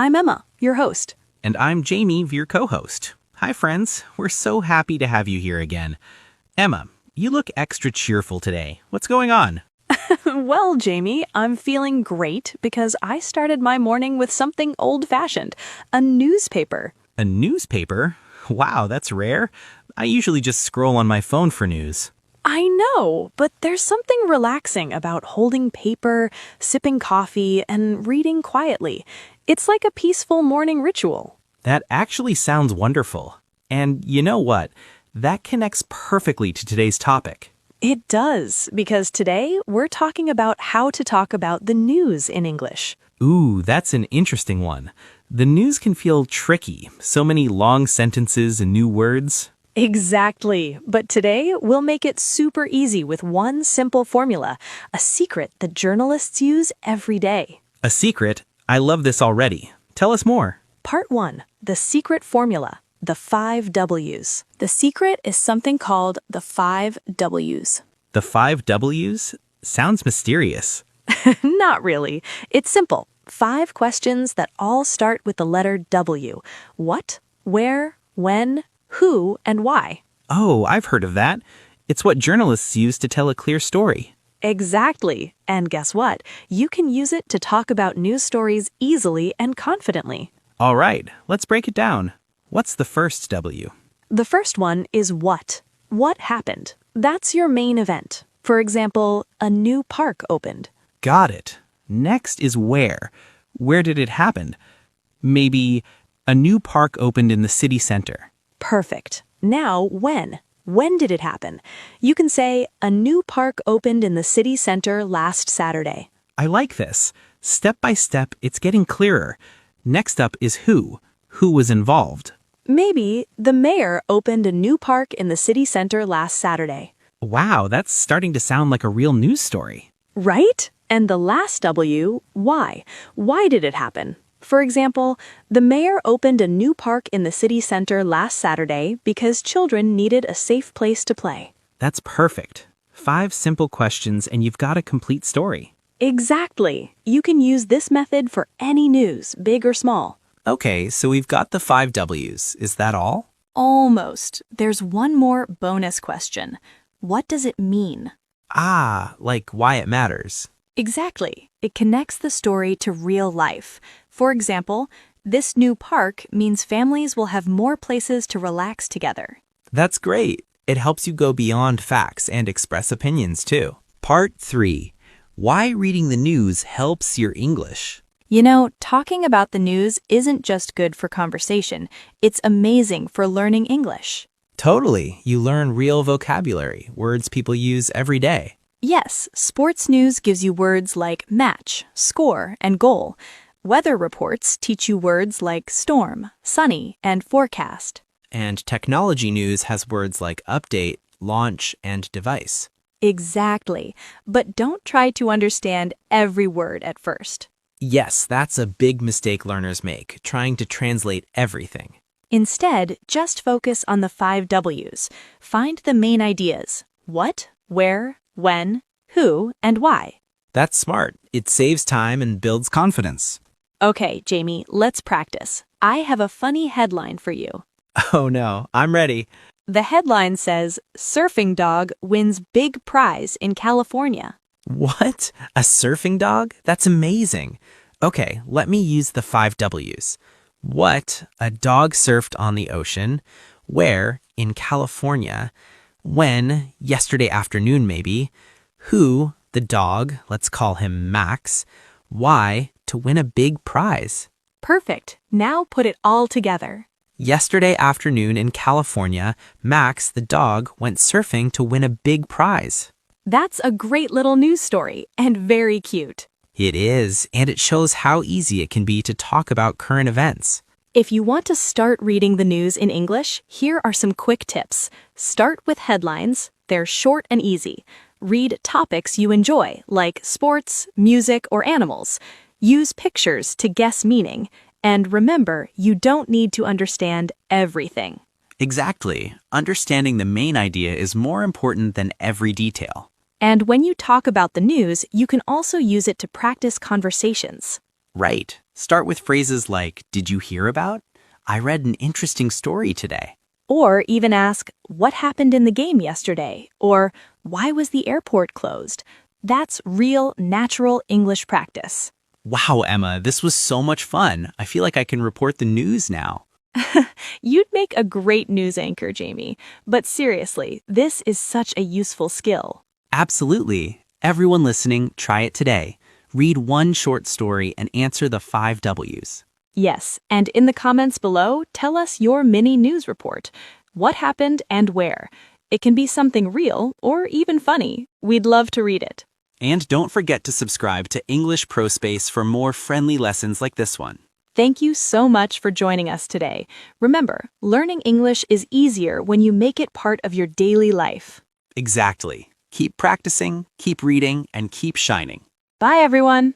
I'm Emma, your host. And I'm Jamie, your co-host. Hi, friends. We're so happy to have you here again. Emma, you look extra cheerful today. What's going on? Well, Jamie, I'm feeling great because I started my morning with something old-fashioned, a newspaper. A newspaper? Wow, that's rare. I usually just scroll on my phone for news. I know, but there's something relaxing about holding paper, sipping coffee, and reading quietly. It's like a peaceful morning ritual. That actually sounds wonderful. And you know what? That connects perfectly to today's topic. It does, because today we're talking about how to talk about the news in English. Ooh, that's an interesting one. The news can feel tricky. So many long sentences and new words. Exactly. But today, we'll make it super easy with one simple formula, a secret that journalists use every day. A secret? I love this already. Tell us more. Part 1. The secret formula. The 5 W's. The secret is something called the 5 W's. The 5 W's? Sounds mysterious. Not really. It's simple. 5 questions that all start with the letter W. What, where, when, who, and why. Oh, I've heard of that. It's what journalists use to tell a clear story. Exactly. And guess what? You can use it to talk about news stories easily and confidently. All right, let's break it down. What's the first W? The first one is what. What happened? That's your main event. For example, a new park opened. Got it. Next is where. Where did it happen? Maybe a new park opened in the city center. Perfect. Now, when? When did it happen? You can say, a new park opened in the city center last Saturday. I like this. Step by step, it's getting clearer. Next up is who. Who was involved? Maybe the mayor opened a new park in the city center last Saturday. Wow, that's starting to sound like a real news story. Right? And the last W, why? Why did it happen? For example, the mayor opened a new park in the city center last Saturday because children needed a safe place to play. That's perfect. 5 simple questions and you've got a complete story. Exactly. You can use this method for any news, big or small. Okay, so we've got the 5 W's. Is that all? Almost. There's one more bonus question. What does it mean? Ah, like why it matters. Exactly. It connects the story to real life. For example, this new park means families will have more places to relax together. That's great. It helps you go beyond facts and express opinions too. Part 3. Why reading the news helps your English. You know, talking about the news isn't just good for conversation. It's amazing for learning English. Totally. You learn real vocabulary, words people use every day. Yes, sports news gives you words like match, score, and goal. Weather reports teach you words like storm, sunny, and forecast. And technology news has words like update, launch, and device. Exactly. But don't try to understand every word at first. Yes, that's a big mistake learners make, trying to translate everything. Instead, just focus on the 5 W's. Find the main ideas. What, where, when, who, and why. That's smart. It saves time and builds confidence. Okay, Jamie, let's practice. I have a funny headline for you. Oh no, I'm ready. The headline says, Surfing Dog Wins Big Prize in California. What? A surfing dog? That's amazing. Okay, let me use the 5 W's. What? A dog surfed on the ocean. Where? In California. When? Yesterday afternoon, maybe. Who? The dog. Let's call him Max. Why? To win a big prize. Perfect. Now put it all together. Yesterday afternoon in California, Max, the dog, went surfing to win a big prize. That's a great little news story and very cute. It is, and it shows how easy it can be to talk about current events. If you want to start reading the news in English, here are some quick tips. Start with headlines. They're short and easy. Read topics you enjoy, like sports, music, or animals. Use pictures to guess meaning. And remember, you don't need to understand everything. Exactly. Understanding the main idea is more important than every detail. And when you talk about the news, you can also use it to practice conversations. Right. Start with phrases like, "Did you hear about?" "I read an interesting story today." Or even ask, what happened in the game yesterday? Or why was the airport closed? That's real, natural English practice. Wow, Emma, this was so much fun. I feel like I can report the news now. You'd make a great news anchor, Jamie. But seriously, this is such a useful skill. Absolutely. Everyone listening, try it today. Read one short story and answer the 5 W's. Yes, and in the comments below, tell us your mini news report. What happened and where? It can be something real or even funny. We'd love to read it. And don't forget to subscribe to English Pro Space for more friendly lessons like this one. Thank you so much for joining us today. Remember, learning English is easier when you make it part of your daily life. Exactly. Keep practicing, keep reading, and keep shining. Bye, everyone.